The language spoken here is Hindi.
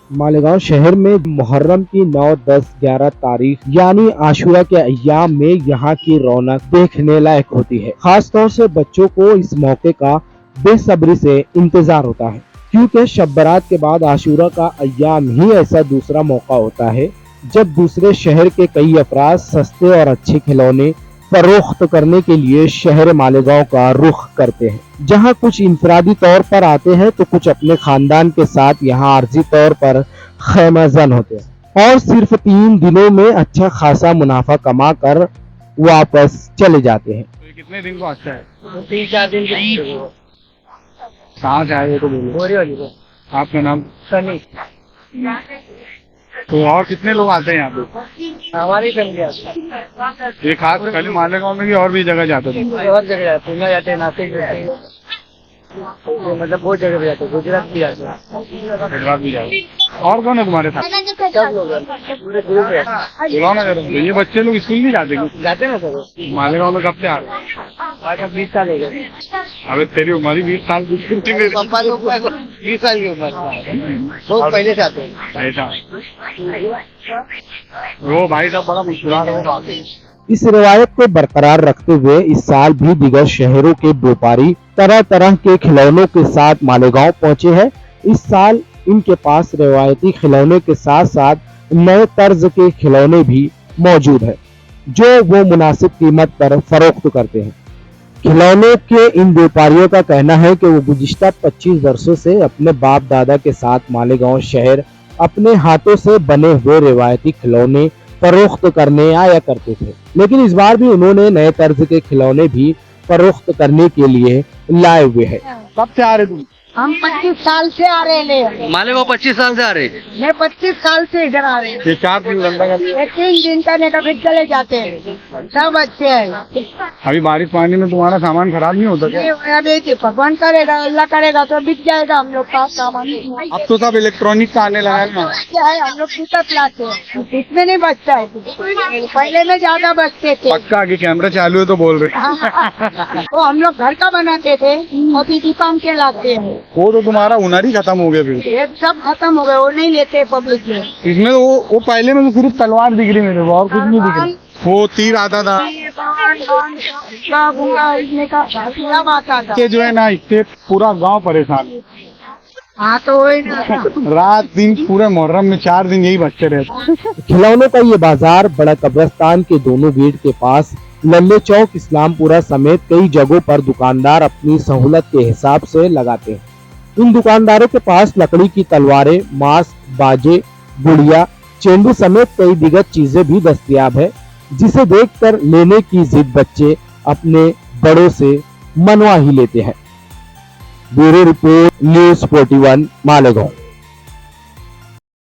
मालेगांव शहर में मुहर्रम की 9, 10, 11 तारीख यानी आशूरा के अय्याम में यहाँ की रौनक देखने लायक होती है। खास तौर से बच्चों को इस मौके का बेसब्री से इंतजार होता है, क्योंकि शब बारात के बाद आशूरा का अय्याम ही ऐसा दूसरा मौका होता है जब दूसरे शहर के कई अफराद सस्ते और अच्छे खिलौने फरोख्त करने के लिए शहर मालेगांव का रुख करते हैं। जहां कुछ इंफरादी तौर पर आते हैं तो कुछ अपने खानदान के साथ यहां आर्जी तौर पर खैमाजन होते हैं और सिर्फ 3 दिनों में अच्छा खासा मुनाफा कमा कर वापस चले जाते हैं। तो ये कितने दिन को आता है? 3-4 दिन कहाँ से आए हो तो बोलो। आपका नाम? सनी। तो और कितने लोग आते हैं यहाँ पे? हमारी फैमिली ये खास खाली मालेगांव में भी और भी जगह जाते थे? बहुत जगह जाते हैं, जाते हैं, नासिक जाते हैं, मतलब बहुत जगह पे जाते हैं, गुजरात भी जाते हैं। गुजरात भी जाते हैं। और कौन है तुम्हारे साथ? सब लोग पूरे ग्रुप है। बुलाओ ना जरा। ये बच्चे लोग स्कूल नहीं जाते क्या? जाते हैं ना सर। मालेगांव में कब से आ रहे? 20 साल हो गए। अबे तेरी उम्र ही 20 साल की थी। पापा लोग 20 साल की उम्र लोग पहले से आते हैं। ऐसा वो भाई साहब बड़ा मुस्कुरा रहे हो। इस रिवायत को बरकरार रखते हुए इस साल भी दीगर शहरों के व्यापारी तरह तरह के खिलौनों के साथ मालेगांव पहुंचे हैं। इस साल इनके पास रिवायती खिलौने के साथ साथ नए तर्ज के खिलौने भी मौजूद है जो वो मुनासिब कीमत पर फरोख्त करते हैं। खिलौनों के इन व्यापारियों का कहना है कि वो गुज़िश्ता 25 वर्षों से अपने बाप दादा के साथ मालेगांव शहर अपने हाथों से बने हुए रिवायती खिलौने फरोख्त करने आया करते थे, लेकिन इस बार भी उन्होंने नए तर्ज के खिलौने भी फरोख्त करने के लिए लाए हुए हैं। कब से आ रहे तुम? हम 25 साल से आ रहे हैं। मालेगांव 25 साल से आ रहे हैं। मैं 25 साल से इधर आ रहे हैं। ये 4 दिन लंबा कर। ये 3 दिन का नहीं तो फिर चले जाते हैं। सब अच्छे हैं। अभी बारिश पानी में तुम्हारा सामान खराब नहीं होता क्या? अरे भगवान करेगा, अल्लाह करेगा तो बिक जाएगा हम लोग का सामान। अब तो सब इलेक्ट्रॉनिक का आने लगा है ना। क्या है, हम लोग कितना लाते हैं, इसमें नहीं बचता है। पहले में ज्यादा बचते थे। पक्का कि कैमरा चालू है तो बोल रहे। तो हम लोग घर का बनाते थे और दुकान के लाते हैं। वो तो तुम्हारा हुनर ही खत्म हो गया फिर। ये सब खत्म हो गए, वो नहीं लेते पब्लिक में। इसमें वो पहले में तो सिर्फ तलवार दिख रही मेरे को और कुछ नहीं दिख रही। वो तीर आता था कि जो है ना, इससे पूरा गांव परेशान। हाँ तो वही ना। रात दिन पूरे मुहर्रम में 4 दिन यही बच्चे रहते। खिलौनों का ये बाजार बड़ा कब्रिस्तान के दोनों गेट के पास लल्ले चौक, इस्लामपुरा समेत कई जगहों पर दुकानदार अपनी सहूलत के हिसाब से लगाते हैं। इन दुकानदारों के पास लकड़ी की तलवारें, मास्क, बाजे, गुड़िया, चेंडू समेत कई दिग्गज चीजें भी दस्तयाब है, जिसे देखकर लेने की जिद बच्चे अपने बड़ों से मनवा ही लेते हैं। Bureau report, news 41 Malegaon.